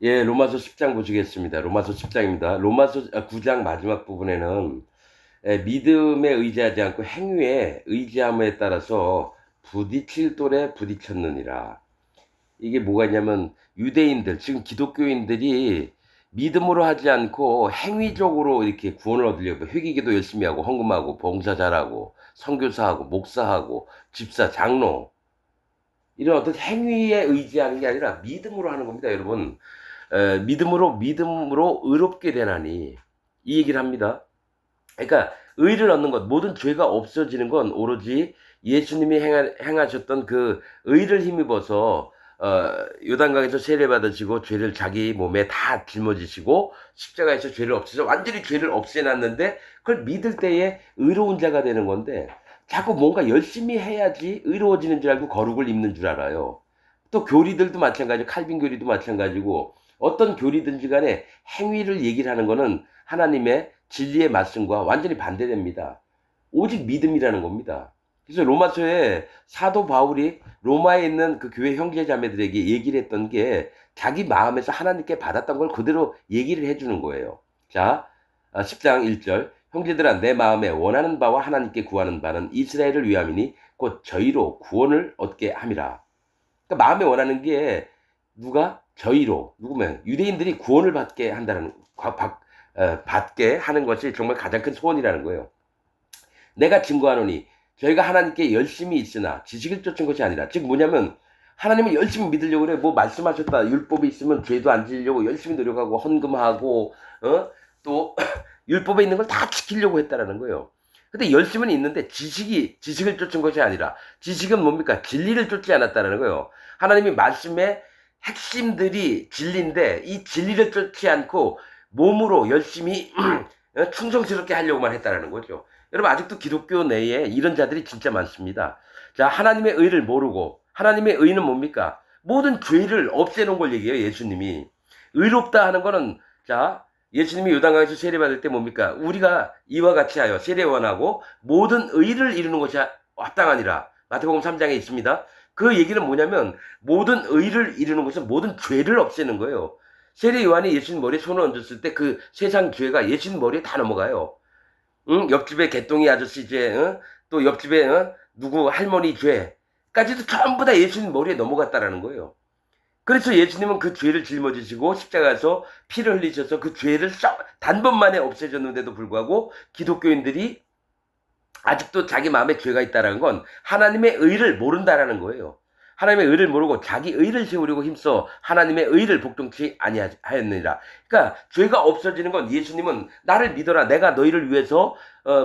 예, 로마서 10장 보시겠습니다. 로마서 10장입니다. 로마서 9장 마지막 부분에는 믿음에 의지하지 않고 행위에 의지함에 따라서 부딪힐 돌에 부딪혔느니라. 이게 뭐가 있냐면 유대인들, 지금 기독교인들이 믿음으로 하지 않고 행위적으로 이렇게 구원을 얻으려고 회개기도 열심히 하고 헌금하고 봉사 잘하고 선교사하고 목사하고 집사, 장로 이런 어떤 행위에 의지하는 게 아니라 믿음으로 하는 겁니다, 여러분. 믿음으로 의롭게 되나니 이 얘기를 합니다. 그러니까 의를 얻는 것, 모든 죄가 없어지는 건 오로지 예수님이 행하셨던 그 의를 힘입어서 요단강에서 세례 받으시고 죄를 자기 몸에 다 짊어지시고 십자가에서 죄를 없애서 완전히 죄를 없애놨는데 그걸 믿을 때에 의로운 자가 되는 건데 자꾸 뭔가 열심히 해야지 의로워지는 줄 알고 거룩을 입는 줄 알아요. 또 교리들도 마찬가지고 칼빈 교리도 마찬가지고 어떤 교리든지 간에 행위를 얘기를 하는 거는 하나님의 진리의 말씀과 완전히 반대됩니다. 오직 믿음이라는 겁니다. 그래서 로마서에 사도 바울이 로마에 있는 그 교회 형제 자매들에게 얘기를 했던 게 자기 마음에서 하나님께 받았던 걸 그대로 얘기를 해주는 거예요. 자, 10장 1절. 형제들아, 내 마음에 원하는 바와 하나님께 구하는 바는 이스라엘을 위함이니 곧 저희로 구원을 얻게 함이라. 그러니까 마음에 원하는 게 누가? 저희로. 누구면? 유대인들이 구원을 받게 한다는, 받게 하는 것이 정말 가장 큰 소원이라는 거예요. 내가 증거하노니 저희가 하나님께 열심히 있으나 지식을 쫓은 것이 아니라, 즉 뭐냐면 하나님을 열심히 믿으려고 그래. 뭐 말씀하셨다. 율법이 있으면 죄도 안 지으려고 열심히 노력하고 헌금하고 또 율법에 있는 걸 다 지키려고 했다라는 거예요. 근데 열심은 있는데 지식을 쫓은 것이 아니라, 지식은 뭡니까? 진리를 쫓지 않았다라는 거예요. 하나님이 말씀의 핵심들이 진리인데 이 진리를 쫓지 않고 몸으로 열심히 충성스럽게 하려고만 했다라는 거죠. 여러분, 아직도 기독교 내에 이런 자들이 진짜 많습니다. 자, 하나님의 의를 모르고, 하나님의 의는 뭡니까? 모든 죄를 없애놓은 걸 얘기해요, 예수님이. 의롭다 하는 거는, 자, 예수님이 요단강에서 세례받을 때 뭡니까? 우리가 이와 같이 하여 세례원하고 모든 의를 이루는 것이 합당하니라. 마태복음 3장에 있습니다. 그 얘기는 뭐냐면 모든 의를 이루는 것은 모든 죄를 없애는 거예요. 세례 요한이 예수님 머리에 손을 얹었을 때 그 세상 죄가 예수님 머리에 다 넘어가요. 응? 옆집에 개똥이 아저씨 죄, 응? 또 옆집에 누구 할머니 죄까지도 전부 다 예수님 머리에 넘어갔다라는 거예요. 그래서 예수님은 그 죄를 짊어지시고 십자가에서 피를 흘리셔서 그 죄를 단번만에 없애졌는데도 불구하고 기독교인들이 아직도 자기 마음에 죄가 있다는 건 하나님의 의를 모른다라는 거예요. 하나님의 의를 모르고 자기 의를 세우려고 힘써 하나님의 의를 복종치 아니하였느니라. 그러니까 죄가 없어지는 건 예수님은 나를 믿어라. 내가 너희를 위해서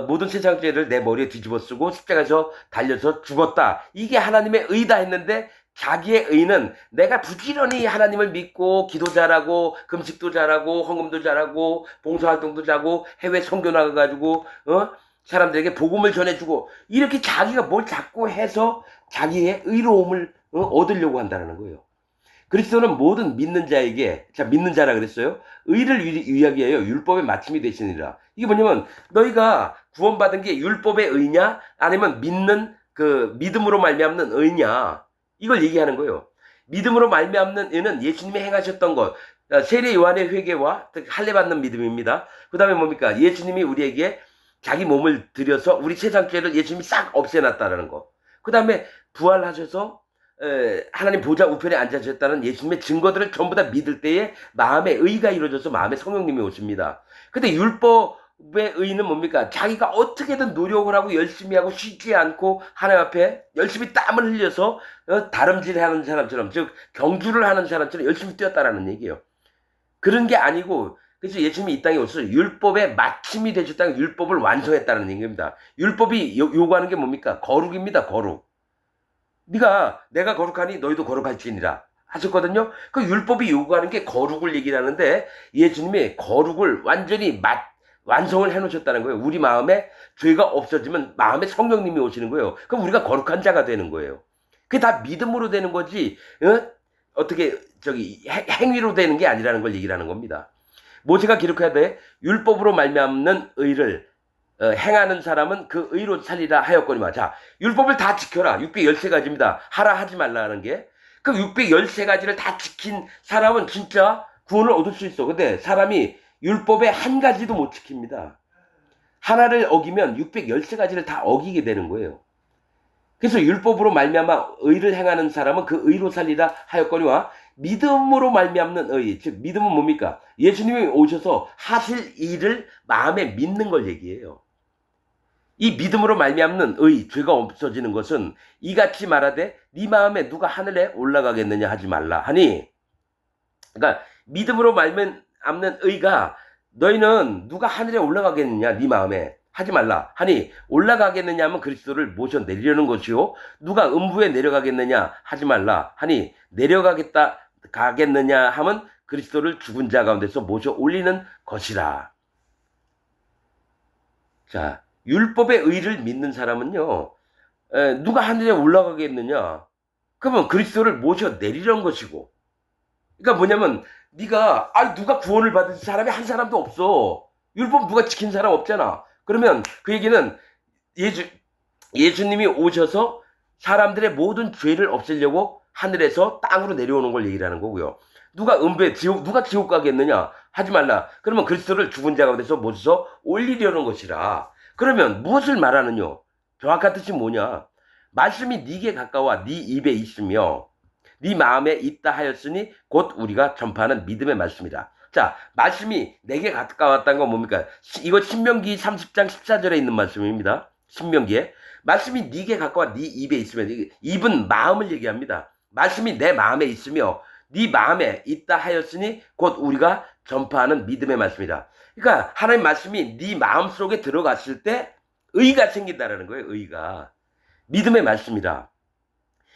모든 세상 죄를 내 머리에 뒤집어 쓰고 십자가에서 달려서 죽었다. 이게 하나님의 의다 했는데 자기의 의는 내가 부지런히 하나님을 믿고 기도 잘하고 금식도 잘하고 헌금도 잘하고 봉사활동도 잘하고 해외 선교 나가가지고 사람들에게 복음을 전해주고 이렇게 자기가 뭘 자꾸 해서 자기의 의로움을 얻으려고 한다는 거예요. 그리스도는 모든 믿는 자에게, 자, 믿는 자라 그랬어요. 의를 이야기해요. 율법의 마침이 되시니라. 이게 뭐냐면 너희가 구원받은 게 율법의 의냐 아니면 믿는 그 믿음으로 말미암는 의냐, 이걸 얘기하는 거예요. 믿음으로 말미암는 의는 예수님이 행하셨던 것, 세례 요한의 회개와 할례 받는 믿음입니다. 그 다음에 뭡니까? 예수님이 우리에게 자기 몸을 들여서 우리 세상 죄를 예수님이 싹 없애놨다는 거. 그 다음에 부활하셔서 하나님 보좌 우편에 앉아셨다는 예수님의 증거들을 전부 다 믿을 때에 마음의 의가 이루어져서 마음의 성령님이 오십니다. 근데 율법의 의는 뭡니까? 자기가 어떻게든 노력을 하고 열심히 하고 쉬지 않고 하나님 앞에 열심히 땀을 흘려서 다름질하는 사람처럼, 즉 경주를 하는 사람처럼 열심히 뛰었다라는 얘기예요. 그런 게 아니고, 그래서 예수님이 이 땅에 오셔서 율법의 마침이 되셨다는, 율법을 완성했다는 얘기입니다. 율법이 요구하는 게 뭡니까? 거룩입니다. 거룩. 내가 거룩하니 너희도 거룩할지니라 하셨거든요. 그 율법이 요구하는 게 거룩을 얘기를 하는데 예수님이 거룩을 완전히 완성을 해놓으셨다는 거예요. 우리 마음에 죄가 없어지면 마음에 성령님이 오시는 거예요. 그럼 우리가 거룩한 자가 되는 거예요. 그게 다 믿음으로 되는 거지, 어떻게 행위로 되는 게 아니라는 걸 얘기를 하는 겁니다. 모세가 기록해야 돼. 율법으로 말미암는 의를 행하는 사람은 그 의로 살리라 하였거니와. 자, 율법을 다 지켜라. 613가지입니다. 하라 하지 말라 하는 게. 그 613가지를 다 지킨 사람은 진짜 구원을 얻을 수 있어. 근데 사람이 율법의 한 가지도 못 지킵니다. 하나를 어기면 613가지를 다 어기게 되는 거예요. 그래서 율법으로 말미암아 의를 행하는 사람은 그 의로 살리라 하였거니와 믿음으로 말미암는 의, 즉 믿음은 뭡니까? 예수님이 오셔서 하실 일을 마음에 믿는 걸 얘기해요. 이 믿음으로 말미암는 의, 죄가 없어지는 것은 이같이 말하되 네 마음에 누가 하늘에 올라가겠느냐 하지 말라 하니, 그러니까 믿음으로 말미암는 의가 너희는 누가 하늘에 올라가겠느냐 네 마음에 하지 말라 하니, 올라가겠느냐 하면 그리스도를 모셔 내리려는 것이요, 누가 음부에 내려가겠느냐 하지 말라 하니 가겠느냐 하면 그리스도를 죽은 자 가운데서 모셔 올리는 것이라. 자, 율법의 의를 믿는 사람은요, 누가 하늘에 올라가겠느냐? 그러면 그리스도를 모셔 내리려는 것이고, 그러니까 뭐냐면 네가 누가 구원을 받은 사람이 한 사람도 없어. 율법 누가 지킨 사람 없잖아. 그러면 그 얘기는 예수님이 오셔서 사람들의 모든 죄를 없애려고 하늘에서 땅으로 내려오는 걸 얘기를 하는 거고요. 누가 누가 지옥 가겠느냐 하지 말라. 그러면 그리스도를 죽은 자 가운데서 모셔서 올리려는 것이라. 그러면 무엇을 말하느냐? 정확한 뜻이 뭐냐? 말씀이 네게 가까워 네 입에 있으며 네 마음에 있다 하였으니 곧 우리가 전파하는 믿음의 말씀이다. 자, 말씀이 내게 가까웠다는 건 뭡니까? 이거 신명기 30장 14절에 있는 말씀입니다. 신명기에. 말씀이 네게 가까워 네 입에 있으면, 입은 마음을 얘기합니다. 말씀이 내 마음에 있으며 네 마음에 있다 하였으니 곧 우리가 전파하는 믿음의 말씀이다. 그러니까 하나님 말씀이 네 마음속에 들어갔을 때 의가 생긴다라는 거예요. 의가. 믿음의 말씀이다.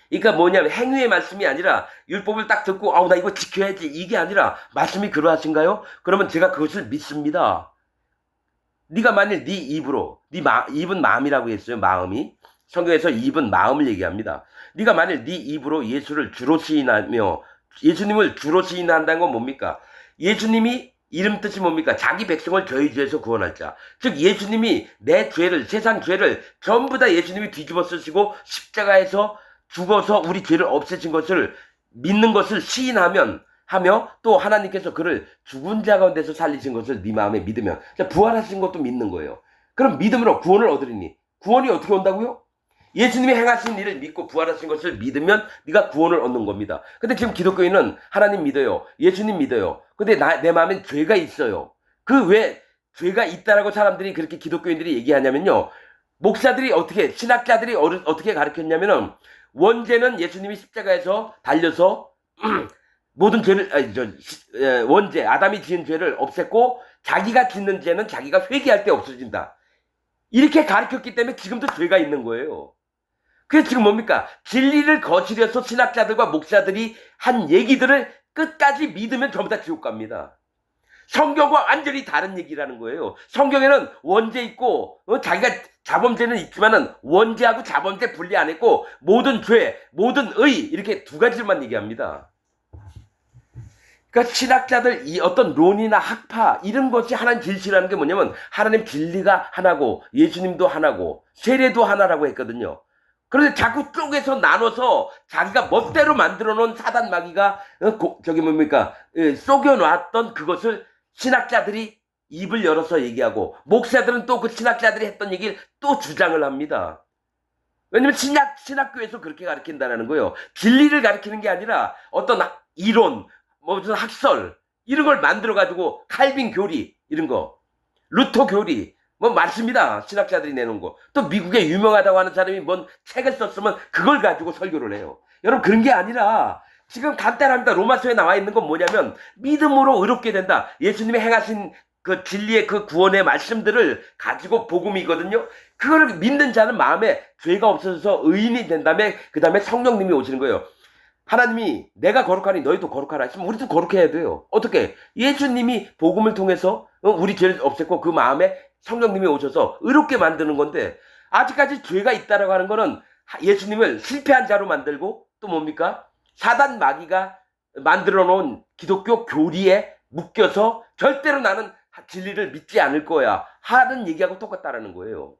그러니까 뭐냐면 행위의 말씀이 아니라 율법을 딱 듣고 나 이거 지켜야지 이게 아니라, 말씀이 그러하신가요? 그러면 제가 그것을 믿습니다. 네가 만일 네 입으로, 입은 마음이라고 했어요. 마음이. 성경에서 입은 마음을 얘기합니다. 네가 만일 네 입으로 예수를 주로 시인하며, 예수님을 주로 시인한다는 건 뭡니까? 예수님이 이름 뜻이 뭡니까? 자기 백성을 저희 죄에서 구원할 자. 즉 예수님이 내 죄를, 세상 죄를 전부 다 예수님이 뒤집어 쓰시고 십자가에서 죽어서 우리 죄를 없애신 것을 믿는 것을 시인하며 또 하나님께서 그를 죽은 자 가운데서 살리신 것을 네 마음에 믿으면, 부활하신 것도 믿는 거예요. 그럼 믿음으로 구원을 얻으리니, 구원이 어떻게 온다고요? 예수님이 행하신 일을 믿고 부활하신 것을 믿으면 네가 구원을 얻는 겁니다. 근데 지금 기독교인은 하나님 믿어요, 예수님 믿어요. 근데 내 마음엔 죄가 있어요. 그 왜 죄가 있다라고 사람들이 그렇게 기독교인들이 얘기하냐면요, 목사들이 신학자들이 어떻게 가르쳤냐면은, 원죄는 예수님이 십자가에서 달려서 모든 죄를, 원죄, 아담이 지은 죄를 없앴고 자기가 짓는 죄는 자기가 회개할 때 없어진다. 이렇게 가르쳤기 때문에 지금도 죄가 있는 거예요. 그래서 지금 뭡니까? 진리를 거스려서 신학자들과 목사들이 한 얘기들을 끝까지 믿으면 전부 다 지옥 갑니다. 성경과 완전히 다른 얘기라는 거예요. 성경에는 원죄 있고 자기가 자범죄는 있지만은 원죄하고 자범죄 분리 안 했고 모든 죄, 모든 의, 이렇게 두 가지만 얘기합니다. 그러니까 신학자들 이 어떤 론이나 학파 이런 것이 하나님 진실이라는 게 뭐냐면, 하나님 진리가 하나고 예수님도 하나고 세례도 하나라고 했거든요. 그런데 자꾸 쪼개서 나눠서 자기가 멋대로 만들어 놓은 사단 마귀가 속여놨던 그것을 신학자들이 입을 열어서 얘기하고, 목사들은 또 그 신학자들이 했던 얘기를 또 주장을 합니다. 왜냐면 신학교에서 그렇게 가르친다는 거예요. 진리를 가르치는 게 아니라 어떤 이론, 무슨 학설 이런 걸 만들어가지고, 칼빈 교리 이런 거, 루터 교리 많습니다. 신학자들이 내놓은 거. 또 미국에 유명하다고 하는 사람이 뭔 책을 썼으면 그걸 가지고 설교를 해요. 여러분, 그런 게 아니라 지금 간단합니다. 로마서에 나와 있는 건 뭐냐면, 믿음으로 의롭게 된다. 예수님이 행하신 그 진리의 그 구원의 말씀들을 가지고 복음이거든요. 그거를 믿는 자는 마음에 죄가 없어져서 의인이 된 다음에 그 다음에 성령님이 오시는 거예요. 하나님이 내가 거룩하니 너희도 거룩하라 했으면 우리도 거룩해야 돼요. 어떻게? 예수님이 복음을 통해서 우리 죄를 없앴고 그 마음에 성령님이 오셔서 의롭게 만드는 건데, 아직까지 죄가 있다라고 하는 거는 예수님을 실패한 자로 만들고, 또 뭡니까? 사단 마귀가 만들어 놓은 기독교 교리에 묶여서 절대로 나는 진리를 믿지 않을 거야 하는 얘기하고 똑같다라는 거예요.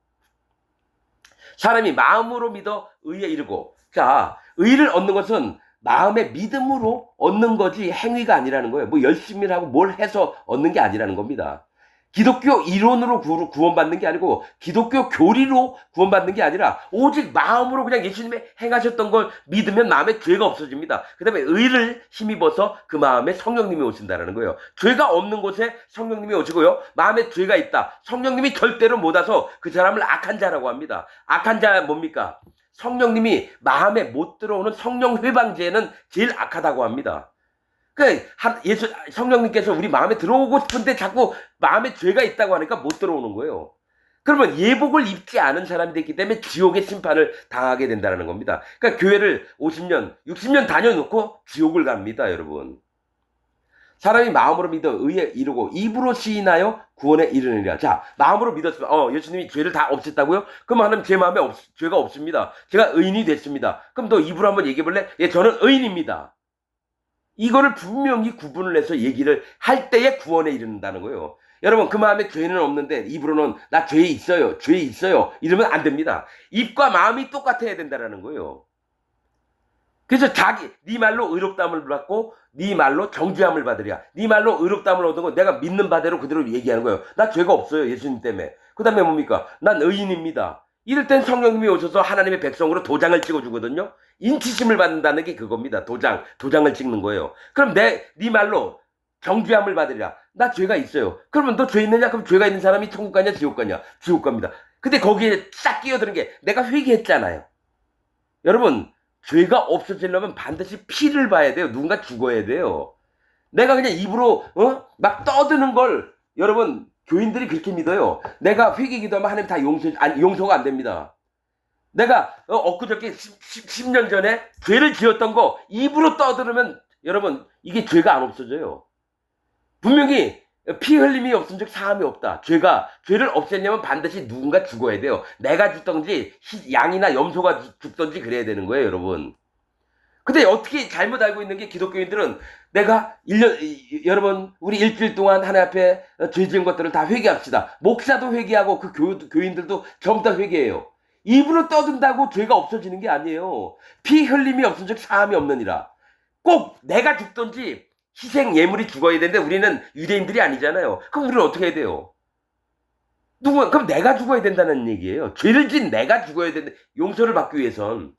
사람이 마음으로 믿어 의에 이르고, 자, 의를 얻는 것은 마음의 믿음으로 얻는 거지 행위가 아니라는 거예요. 뭐 열심히 하고 뭘 해서 얻는 게 아니라는 겁니다. 기독교 이론으로 구원받는 게 아니고 기독교 교리로 구원받는 게 아니라 오직 마음으로 그냥 예수님이 행하셨던 걸 믿으면 마음에 죄가 없어집니다. 그 다음에 의를 힘입어서 그 마음에 성령님이 오신다는 거예요. 죄가 없는 곳에 성령님이 오시고요. 마음에 죄가 있다. 성령님이 절대로 못 와서 그 사람을 악한 자라고 합니다. 악한 자 뭡니까? 성령님이 마음에 못 들어오는 성령 회방죄는 제일 악하다고 합니다. 그 성령님께서 우리 마음에 들어오고 싶은데 자꾸 마음에 죄가 있다고 하니까 못 들어오는 거예요. 그러면 예복을 입지 않은 사람이 됐기 때문에 지옥의 심판을 당하게 된다는 겁니다. 그러니까 교회를 50년, 60년 다녀놓고 지옥을 갑니다, 여러분. 사람이 마음으로 믿어 의에 이르고 입으로 시인하여 구원에 이르느니라. 자, 마음으로 믿었으면 예수님이 죄를 다 없앴다고요? 그럼 하나님 제 마음에 죄가 없습니다. 제가 의인이 됐습니다. 그럼 너 입으로 한번 얘기해 볼래? 예, 저는 의인입니다. 이거를 분명히 구분을 해서 얘기를 할 때에 구원에 이른다는 거예요. 여러분, 그 마음에 죄는 없는데 입으로는 나 죄 있어요, 죄 있어요 이러면 안 됩니다. 입과 마음이 똑같아야 된다는 거예요. 그래서 네 말로 의롭다함을 받고 네 말로 정죄함을 받으랴. 네 말로 의롭다함을 얻은 거 내가 믿는 바대로 그대로 얘기하는 거예요. 나 죄가 없어요, 예수님 때문에. 그 다음에 뭡니까? 난 의인입니다. 이럴 땐 성령님이 오셔서 하나님의 백성으로 도장을 찍어주거든요. 인치심을 받는다는 게 그겁니다. 도장을 찍는 거예요. 그럼 네 말로 정죄함을 받으리라. 나 죄가 있어요. 그러면 너 죄 있느냐? 그럼 죄가 있는 사람이 천국 가냐? 지옥 가냐? 지옥 갑니다. 근데 거기에 싹 끼어드는 게 내가 회개했잖아요. 여러분, 죄가 없어지려면 반드시 피를 봐야 돼요. 누군가 죽어야 돼요. 내가 그냥 입으로 막 떠드는 걸 여러분 교인들이 그렇게 믿어요. 내가 회개 기도하면 하나님 다 용서가 안 됩니다. 내가 엊그저께 10년 전에 죄를 지었던 거 입으로 떠들으면 여러분 이게 죄가 안 없어져요. 분명히 피 흘림이 없은 즉 사함이 없다. 죄를 없애려면 반드시 누군가 죽어야 돼요. 내가 죽던지 양이나 염소가 죽던지 그래야 되는 거예요, 여러분. 근데 어떻게 잘못 알고 있는 게 기독교인들은 내가 여러분 우리 일주일 동안 하나님 앞에 죄 지은 것들을 다 회개합시다. 목사도 회개하고 그 교인들도 전부 다 회개해요. 입으로 떠든다고 죄가 없어지는 게 아니에요. 피 흘림이 없은 즉 사함이 없느니라. 꼭 내가 죽던지 희생 예물이 죽어야 되는데 우리는 유대인들이 아니잖아요. 그럼 우리는 어떻게 해야 돼요? 그럼 내가 죽어야 된다는 얘기예요. 죄를 진 내가 죽어야 된다. 용서를 받기 위해선.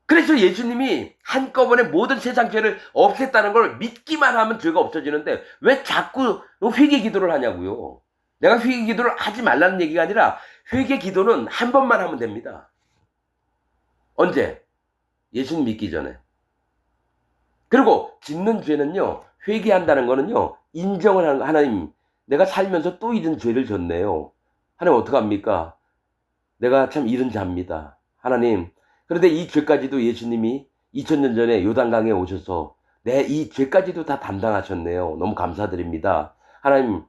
그래서 예수님이 한꺼번에 모든 세상 죄를 없앴다는 걸 믿기만 하면 죄가 없어지는데 왜 자꾸 회개 기도를 하냐고요. 내가 회개 기도를 하지 말라는 얘기가 아니라 회개 기도는 한 번만 하면 됩니다. 언제? 예수님 믿기 전에. 그리고 짓는 죄는요, 회개한다는 거는요, 인정을 하는 하나님, 내가 살면서 또 이런 죄를 졌네요. 하나님 어떡합니까? 내가 참 이런 자입니다. 하나님, 그런데 이 죄까지도 예수님이 2000년 전에 요단강에 오셔서 내 이 죄까지도 다 담당하셨네요. 너무 감사드립니다. 하나님,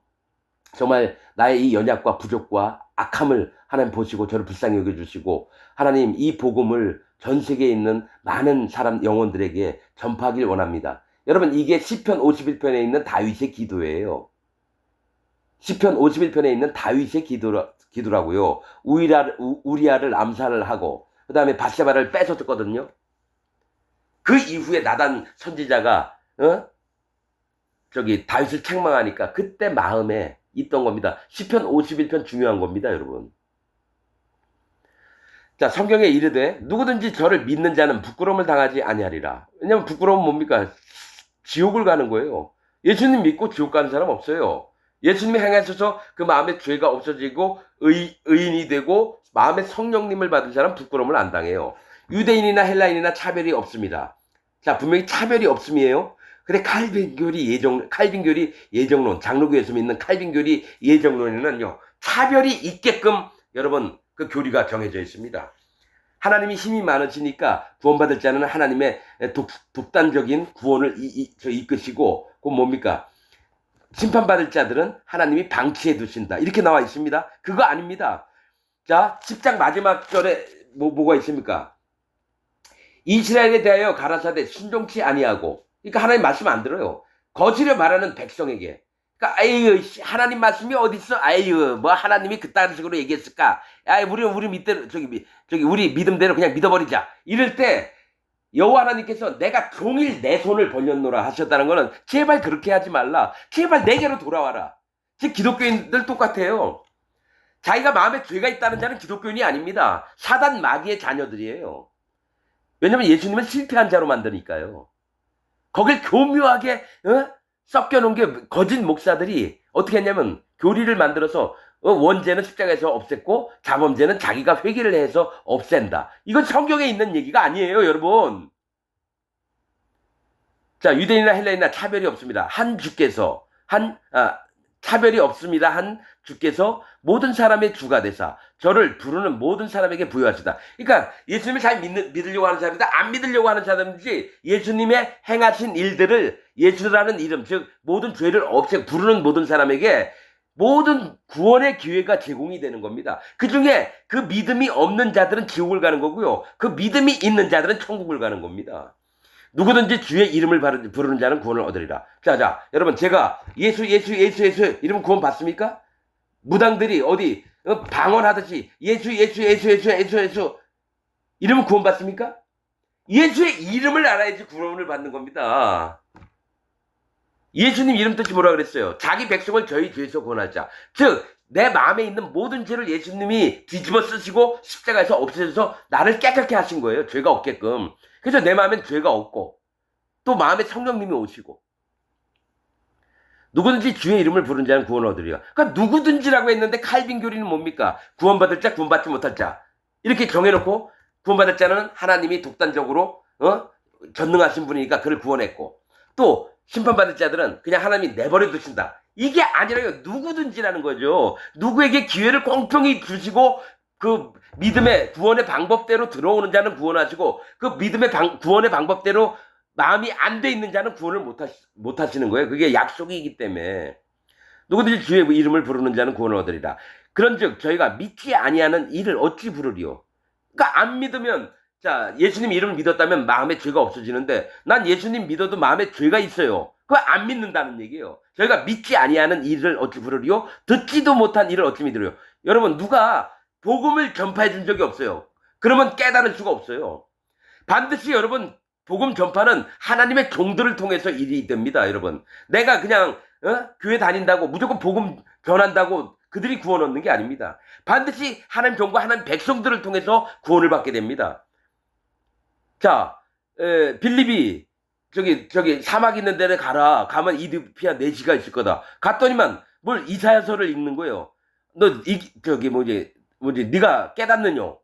정말 나의 이 연약과 부족과 악함을 하나님 보시고 저를 불쌍히 여겨주시고 하나님 이 복음을 전 세계에 있는 많은 사람 영혼들에게 전파하길 원합니다. 여러분 이게 시편 51편에 있는 다윗의 기도예요. 시편 51편에 있는 다윗의 기도라고요. 우리아를 암살을 하고 그 다음에 밧세바를 뺏었거든요. 그 이후에 나단 선지자가 다윗을 책망하니까 그때 마음에 있던 겁니다. 시편 51편 중요한 겁니다, 여러분. 자, 성경에 이르되 누구든지 저를 믿는 자는 부끄러움을 당하지 아니하리라. 왜냐면 부끄러움은 뭡니까? 지옥을 가는 거예요. 예수님 믿고 지옥 가는 사람 없어요. 예수님이 행하셔서 그 마음에 죄가 없어지고 의인이 되고 마음에 성령님을 받은 사람 부끄러움을 안 당해요. 유대인이나 헬라인이나 차별이 없습니다. 자, 분명히 차별이 없음이에요. 근데 칼빈교리 예정론, 장로교에서 믿는 칼빈교리 예정론에는요, 차별이 있게끔 여러분 그 교리가 정해져 있습니다. 하나님이 힘이 많으시니까 구원받을 자는 하나님의 독단적인 구원을 이끄시고, 그건 뭡니까? 심판받을 자들은 하나님이 방치해 두신다. 이렇게 나와 있습니다. 그거 아닙니다. 자, 10장 마지막 절에 뭐가 있습니까? 이스라엘에 대하여 가라사대 순종치 아니하고, 그러니까 하나님 말씀 안 들어요. 거지를 말하는 백성에게. 그러니까 아유 하나님 말씀이 어디 있어? 아유 뭐 하나님이 그딴 식으로 얘기했을까? 아 우리 믿대로 우리 믿음대로 그냥 믿어버리자. 이럴 때 여호와 하나님께서 내가 종일 내 손을 벌렸노라 하셨다는 거는 제발 그렇게 하지 말라. 제발 내게로 돌아와라. 지금 기독교인들 똑같아요. 자기가 마음에 죄가 있다는 자는 기독교인이 아닙니다. 사단 마귀의 자녀들이에요. 왜냐면 예수님은 실패한 자로 만드니까요. 거길 교묘하게 섞여놓은 게 거짓 목사들이 어떻게 했냐면 교리를 만들어서 원죄는 십자가에서 없앴고 자범죄는 자기가 회개를 해서 없앤다. 이건 성경에 있는 얘기가 아니에요, 여러분. 자, 유대인이나 헬라인이나 차별이 없습니다. 한 주께서 차별이 없습니다. 한 주께서 모든 사람의 주가 되사 저를 부르는 모든 사람에게 부여하시다. 그러니까 예수님을 잘 믿으려고 하는 사람이다. 안 믿으려고 하는 사람인지 예수님의 행하신 일들을 예수라는 이름, 즉 모든 죄를 없애 부르는 모든 사람에게 모든 구원의 기회가 제공이 되는 겁니다. 그중에 그 믿음이 없는 자들은 지옥을 가는 거고요. 그 믿음이 있는 자들은 천국을 가는 겁니다. 누구든지 주의 이름을 부르는 자는 구원을 얻으리라. 자, 여러분, 제가 예수 이러면 구원 받습니까? 무당들이 어디 방언하듯이 예수 이러면 구원 받습니까? 예수의 이름을 알아야지 구원을 받는 겁니다. 예수님 이름 뜻이 뭐라 그랬어요? 자기 백성을 저희 죄에서 구원할 자. 즉, 내 마음에 있는 모든 죄를 예수님이 뒤집어 쓰시고 십자가에서 없애셔서 나를 깨끗게 하신 거예요. 죄가 없게끔. 그래서 내 마음엔 죄가 없고 또 마음에 성령님이 오시고 누구든지 주의 이름을 부른 자는 구원을 얻으리라. 그러니까 누구든지라고 했는데 칼빈 교리는 뭡니까? 구원받을 자, 구원받지 못할 자. 이렇게 정해놓고 구원받을 자는 하나님이 독단적으로 전능하신 분이니까 그를 구원했고 또 심판받을 자들은 그냥 하나님이 내버려 두신다. 이게 아니라요. 누구든지라는 거죠. 누구에게 기회를 공평히 주시고 그 믿음의 구원의 방법대로 들어오는 자는 구원하시고 그 믿음의 구원의 방법대로 마음이 안 돼 있는 자는 구원을 못 하시는 거예요. 그게 약속이기 때문에 누구든지 주의 이름을 부르는 자는 구원을 얻으리라. 그런즉 저희가 믿지 아니하는 이를 어찌 부르리요? 그러니까 안 믿으면 자, 예수님 이름을 믿었다면 마음에 죄가 없어지는데 난 예수님 믿어도 마음에 죄가 있어요. 그거 안 믿는다는 얘기예요. 저희가 믿지 아니하는 이를 어찌 부르리요? 듣지도 못한 이를 어찌 믿으리요? 여러분, 누가 복음을 전파해 준 적이 없어요. 그러면 깨달을 수가 없어요. 반드시 여러분, 복음 전파는 하나님의 종들을 통해서 일이 됩니다, 여러분. 내가 그냥 교회 다닌다고 무조건 복음 전한다고 그들이 구원 얻는 게 아닙니다. 반드시 하나님 종과 하나님 백성들을 통해서 구원을 받게 됩니다. 자, 빌립이 저기 사막 있는 데를 가라. 가면 이디오피아 내시가 있을 거다. 갔더니만 뭘 이사야서를 읽는 거예요. 너 네가 깨닫느냐?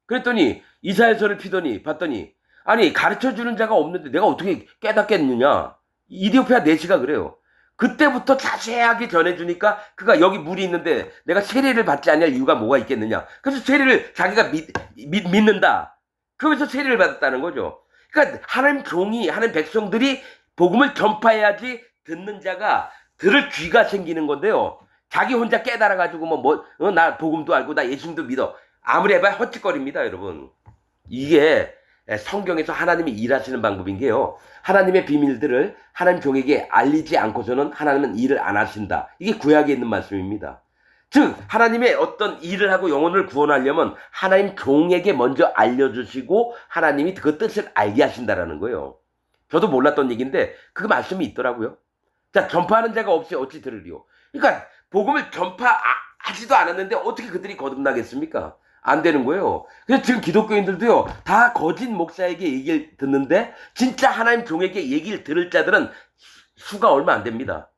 그랬더니 이사야서를 피더니 봤더니 아니 가르쳐주는 자가 없는데 내가 어떻게 깨닫겠느냐? 이디오피아 내시가 그래요. 그때부터 자세하게 전해주니까 그가 여기 물이 있는데 내가 세례를 받지 않을 이유가 뭐가 있겠느냐? 그래서 세례를 자기가 믿는다. 그러면서 세례를 받았다는 거죠. 그러니까 하나님 종이 하나님 백성들이 복음을 전파해야지 듣는 자가 들을 귀가 생기는 건데요. 자기 혼자 깨달아가지고 나 복음도 알고 나 예수님도 믿어. 아무리 해봐야 헛짓거리입니다, 여러분. 이게 성경에서 하나님이 일하시는 방법인 게요. 하나님의 비밀들을 하나님 종에게 알리지 않고서는 하나님은 일을 안 하신다. 이게 구약에 있는 말씀입니다. 즉 하나님의 어떤 일을 하고 영혼을 구원하려면 하나님 종에게 먼저 알려주시고 하나님이 그 뜻을 알게 하신다라는 거예요. 저도 몰랐던 얘기인데 그 말씀이 있더라고요. 자, 전파하는 자가 없이 어찌 들으리요. 그러니까 복음을 전파하지도 않았는데 어떻게 그들이 거듭나겠습니까? 안 되는 거예요. 그래서 지금 기독교인들도요, 다 거짓 목사에게 얘기를 듣는데 진짜 하나님 종에게 얘기를 들을 자들은 수가 얼마 안 됩니다.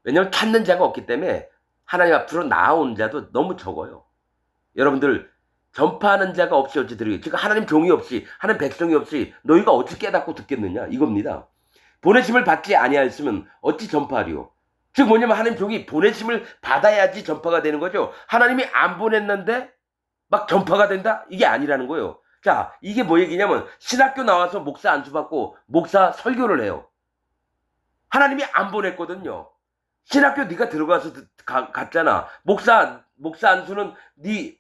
왜냐하면 찾는 자가 없기 때문에 하나님 앞으로 나아오는 자도 너무 적어요. 여러분들 전파하는 자가 없이 어찌 들으리요. 즉 하나님 종이 없이 하나님 백성이 없이 너희가 어찌 깨닫고 듣겠느냐 이겁니다. 보내심을 받지 아니하였으면 어찌 전파하리요. 즉 뭐냐면 하나님 종이 보내심을 받아야지 전파가 되는 거죠. 하나님이 안 보냈는데 막 전파가 된다? 이게 아니라는 거예요. 자, 이게 뭐 얘기냐면 신학교 나와서 목사 안수 받고 목사 설교를 해요. 하나님이 안 보냈거든요. 신학교 네가 들어가서 갔잖아. 목사 안수는 네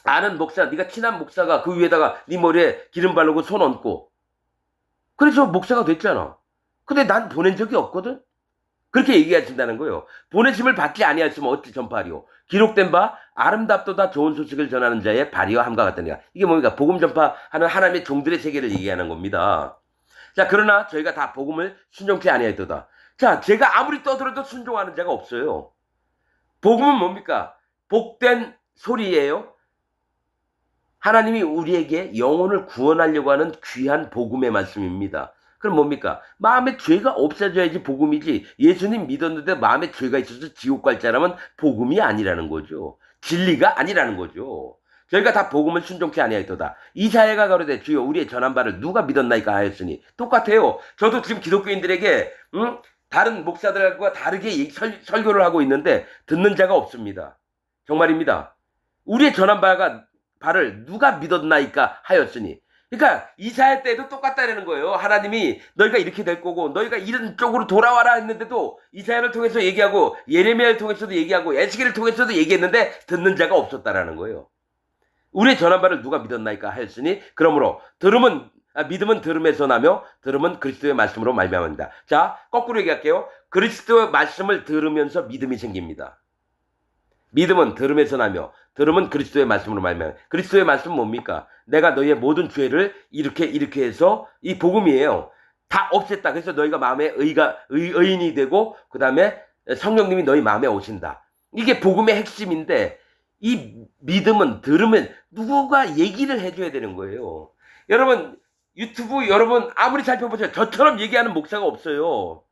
아는 목사, 네가 친한 목사가 그 위에다가 네 머리에 기름 바르고 손 얹고 그래서 목사가 됐잖아. 근데 난 보낸 적이 없거든. 그렇게 얘기하신다는 거예요. 보내심을 받지 아니하였으면 어찌 전파하리요. 기록된 바 아름답도다 좋은 소식을 전하는 자의 발이와 함과 같다니라. 이게 뭡니까? 복음 전파하는 하나님의 종들의 세계를 얘기하는 겁니다. 자, 그러나 저희가 다 복음을 순종치 아니하였도다. 자, 제가 아무리 떠들어도 순종하는 자가 없어요. 복음은 뭡니까? 복된 소리예요. 하나님이 우리에게 영혼을 구원하려고 하는 귀한 복음의 말씀입니다. 그럼 뭡니까? 마음에 죄가 없어져야지 복음이지. 예수님 믿었는데 마음에 죄가 있어서 지옥 갈 자라면 복음이 아니라는 거죠. 진리가 아니라는 거죠. 저희가 다 복음을 순종치 아니하였도다. 이사야가 가로되 주여 우리의 전한 바를 누가 믿었나이까 하였으니 똑같아요. 저도 지금 기독교인들에게 다른 목사들과 다르게 설교를 하고 있는데 듣는 자가 없습니다. 정말입니다. 우리의 전한 바를 누가 믿었나이까 하였으니. 그러니까 이사야 때도 똑같다는 거예요. 하나님이 너희가 이렇게 될 거고 너희가 이런 쪽으로 돌아와라 했는데도 이사야를 통해서 얘기하고 예레미야를 통해서도 얘기하고 에스겔을 통해서도 얘기했는데 듣는 자가 없었다라는 거예요. 우리의 전한 바를 누가 믿었나이까 하였으니 그러므로 믿음은 들음에서 나며 들음은 그리스도의 말씀으로 말미암습니다. 자, 거꾸로 얘기할게요. 그리스도의 말씀을 들으면서 믿음이 생깁니다. 믿음은 들음에서 나며 들음은 그리스도의 말씀으로 말미암습니다. 그리스도의 말씀은 뭡니까? 내가 너희의 모든 죄를 이렇게 해서 이 복음이에요. 다 없앴다. 그래서 너희가 마음에 의인이 되고 그 다음에 성령님이 너희 마음에 오신다. 이게 복음의 핵심인데 이 믿음은 들으면 누가 얘기를 해줘야 되는 거예요. 여러분 유튜브 여러분 아무리 살펴보세요. 저처럼 얘기하는 목사가 없어요.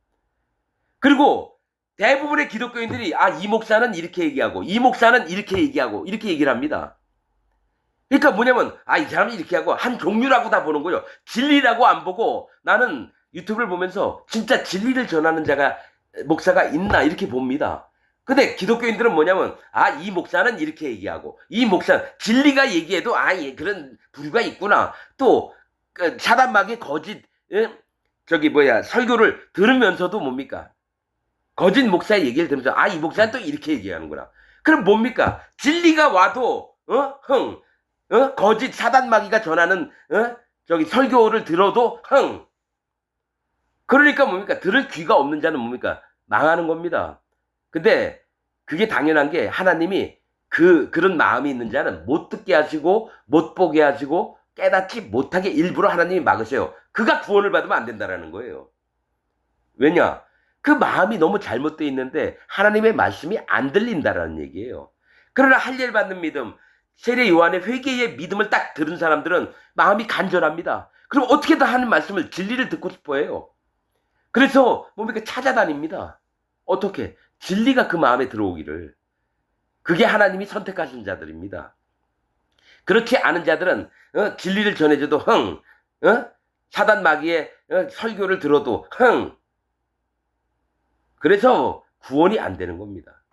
그리고 대부분의 기독교인들이 이 목사는 이렇게 얘기하고 이 목사는 이렇게 얘기하고 이렇게 얘기를 합니다. 그러니까 뭐냐면 이 사람이 이렇게 하고 한 종류라고 다 보는 거예요. 진리라고 안 보고 나는 유튜브를 보면서 진짜 진리를 전하는 목사가 있나 이렇게 봅니다. 근데 기독교인들은 뭐냐면 이 목사는 이렇게 얘기하고 이 목사는 진리가 얘기해도 그런 부류가 있구나. 또 사단마귀 거짓 설교를 들으면서도 뭡니까? 거짓 목사의 얘기를 들으면서 이 목사는 또 이렇게 얘기하는구나. 그럼 뭡니까? 진리가 와도 거짓 사단마귀가 전하는 설교를 들어도 그러니까 뭡니까? 들을 귀가 없는 자는 뭡니까? 망하는 겁니다. 근데 그게 당연한 게 하나님이 그런 마음이 있는 자는 못 듣게 하시고 못 보게 하시고 깨닫지 못하게 일부러 하나님이 막으세요. 그가 구원을 받으면 안 된다라는 거예요. 왜냐? 그 마음이 너무 잘못되어 있는데 하나님의 말씀이 안 들린다라는 얘기예요. 그러나 할례를 받는 믿음, 세례 요한의 회개의 믿음을 딱 들은 사람들은 마음이 간절합니다. 그럼 어떻게든 하는 말씀을 진리를 듣고 싶어해요. 그래서 뭡니까? 찾아다닙니다. 어떻게? 진리가 그 마음에 들어오기를. 그게 하나님이 선택하신 자들입니다. 그렇지 않은 자들은 진리를 전해줘도 사단 마귀의 설교를 들어도 그래서 구원이 안 되는 겁니다.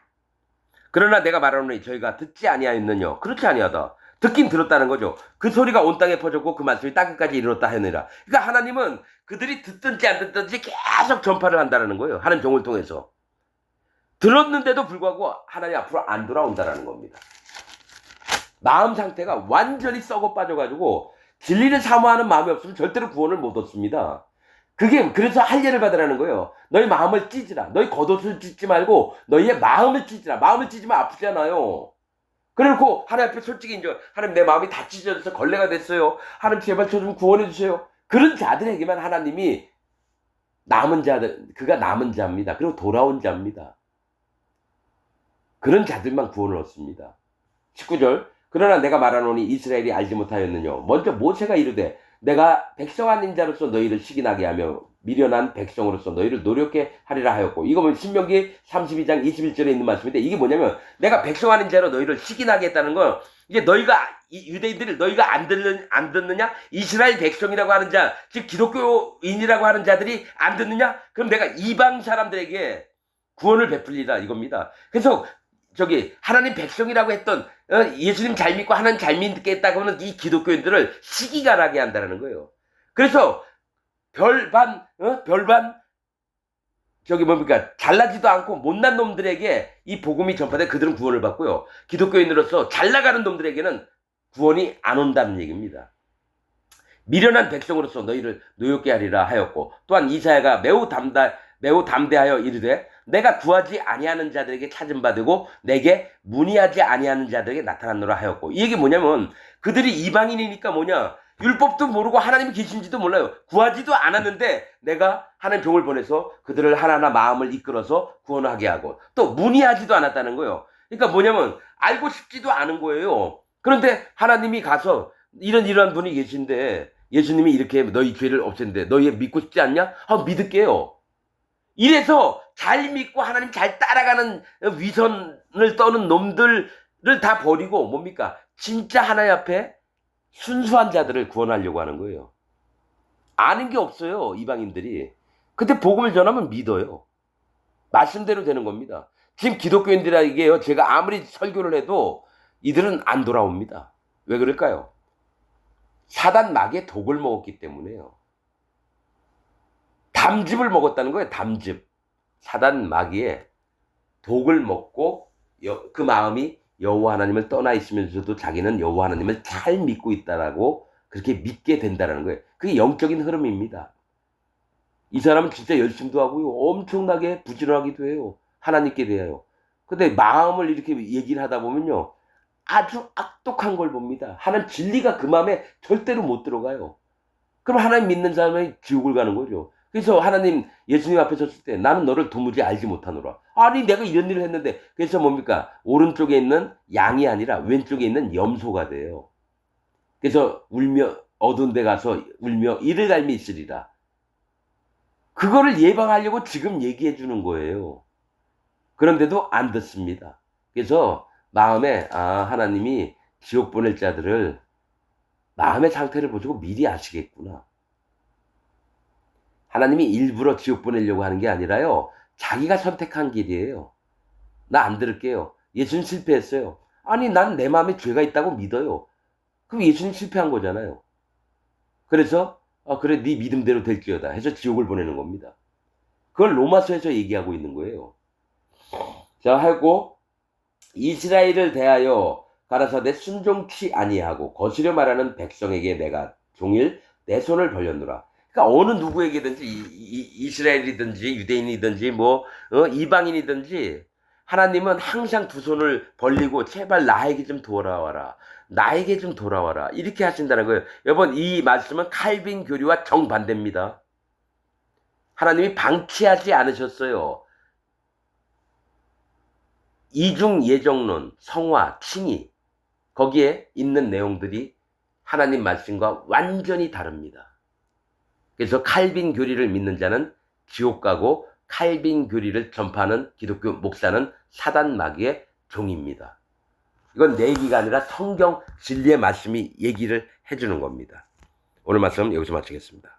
그러나 내가 말하노니 저희가 듣지 아니하였느냐? 그렇지 아니하다. 듣긴 들었다는 거죠. 그 소리가 온 땅에 퍼졌고 그 말씀이 땅끝까지 이르렀다 하느니라. 그러니까 하나님은 그들이 듣든지 안 듣든지 계속 전파를 한다는 거예요. 하는 종을 통해서. 들었는데도 불구하고 하나님 앞으로 안 돌아온다는 겁니다. 마음 상태가 완전히 썩어 빠져가지고 진리를 사모하는 마음이 없으면 절대로 구원을 못 얻습니다. 그래서 할례를 받으라는 거예요. 너희 마음을 찢으라. 너희 겉옷을 찢지 말고 너희의 마음을 찢으라. 마음을 찢으면 아프잖아요. 그래놓고 하나님 앞에 솔직히 인정. 하나님 내 마음이 다 찢어져서 걸레가 됐어요. 하나님 제발 저 좀 구원해 주세요. 그런 자들에게만 하나님이 그가 남은 자입니다. 그리고 돌아온 자입니다. 그런 자들만 구원을 얻습니다. 19절. 그러나 내가 말하노니 이스라엘이 알지 못하였느냐. 먼저 모세가 이르되 내가 백성 아닌 자로서 너희를 시기나게 하며 미련한 백성으로서 너희를 노력게 하리라 하였고, 이거 보면 신명기 32장 21절에 있는 말씀인데, 이게 뭐냐면 내가 백성 아닌 자로 너희를 시기나게 했다는 건 이제 유대인들을 너희가 안 듣느냐? 이스라엘 백성이라고 하는 자, 즉 기독교인이라고 하는 자들이 안 듣느냐? 그럼 내가 이방 사람들에게 구원을 베풀리라 이겁니다. 그래서 하나님 백성이라고 했던 예수님 잘 믿고 하나님 잘 믿게 했다고 하는 이 기독교인들을 시기가 나게 한다는 거예요. 그래서 별반 잘나지도 않고 못난 놈들에게 이 복음이 전파돼 그들은 구원을 받고요. 기독교인으로서 잘 나가는 놈들에게는 구원이 안 온다는 얘기입니다. 미련한 백성으로서 너희를 노엽게 하리라 하였고, 또한 이사야가 매우 담대하여 이르되 내가 구하지 아니하는 자들에게 찾음 받으고 내게 문의하지 아니하는 자들에게 나타나노라 하였고, 이 얘기 뭐냐면 그들이 이방인이니까 뭐냐, 율법도 모르고 하나님이 계신지도 몰라요. 구하지도 않았는데 내가 하나님 종을 보내서 그들을 하나하나 마음을 이끌어서 구원하게 하고, 또 문의하지도 않았다는 거예요. 그러니까 뭐냐면 알고 싶지도 않은 거예요. 그런데 하나님이 가서 이런 분이 계신데 예수님이 이렇게 너희 죄를 없앤데 너희 믿고 싶지 않냐? 믿을게요. 이래서 잘 믿고 하나님 잘 따라가는 위선을 떠는 놈들을 다 버리고 뭡니까? 진짜 하나님 앞에 순수한 자들을 구원하려고 하는 거예요. 아는 게 없어요, 이방인들이. 근데 복음을 전하면 믿어요. 말씀대로 되는 겁니다. 지금 기독교인들에게요, 제가 아무리 설교를 해도 이들은 안 돌아옵니다. 왜 그럴까요? 사단 마귀의 독을 먹었기 때문에요. 담즙을 먹었다는 거예요. 담즙. 사단 마귀의 독을 먹고 그 마음이 여호와 하나님을 떠나 있으면서도 자기는 여호와 하나님을 잘 믿고 있다라고 그렇게 믿게 된다는 거예요. 그게 영적인 흐름입니다. 이 사람은 진짜 열심도 하고요, 엄청나게 부지런하기도 해요, 하나님께 대하여. 근데 마음을 이렇게 얘기를 하다 보면요, 아주 악독한 걸 봅니다. 하나님 진리가 그 마음에 절대로 못 들어가요. 그럼 하나님 믿는 사람이 지옥을 가는 거죠. 그래서 하나님, 예수님 앞에 섰을 때 나는 너를 도무지 알지 못하노라. 아니 내가 이런 일을 했는데, 그래서 뭡니까? 오른쪽에 있는 양이 아니라 왼쪽에 있는 염소가 돼요. 그래서 울며 어두운 데 가서 울며 이를 갈미 있으리라. 그거를 예방하려고 지금 얘기해 주는 거예요. 그런데도 안 듣습니다. 그래서 마음에 하나님이 지옥 보낼 자들을 마음의 상태를 보시고 미리 아시겠구나. 하나님이 일부러 지옥 보내려고 하는 게 아니라요, 자기가 선택한 길이에요. 나 안 들을게요. 예수님 실패했어요. 아니 난 내 마음에 죄가 있다고 믿어요. 그럼 예수님 실패한 거잖아요. 그래서 그래 네 믿음대로 될지어다 해서 지옥을 보내는 겁니다. 그걸 로마서에서 얘기하고 있는 거예요. 자, 하고 이스라엘을 대하여 가라사대 순종치 아니하고 거스려 말하는 백성에게 내가 종일 내 손을 벌렸노라. 그러니까 어느 누구에게든지 이스라엘이든지 유대인이든지 이방인이든지 하나님은 항상 두 손을 벌리고 제발 나에게 좀 돌아와라, 나에게 좀 돌아와라, 이렇게 하신다는 거예요. 여러분, 이 말씀은 칼빈 교리와 정반대입니다. 하나님이 방치하지 않으셨어요. 이중 예정론, 성화, 칭의, 거기에 있는 내용들이 하나님 말씀과 완전히 다릅니다. 그래서 칼빈 교리를 믿는 자는 지옥 가고 칼빈 교리를 전파하는 기독교 목사는 사단 마귀의 종입니다. 이건 내 얘기가 아니라 성경 진리의 말씀이 얘기를 해주는 겁니다. 오늘 말씀 여기서 마치겠습니다.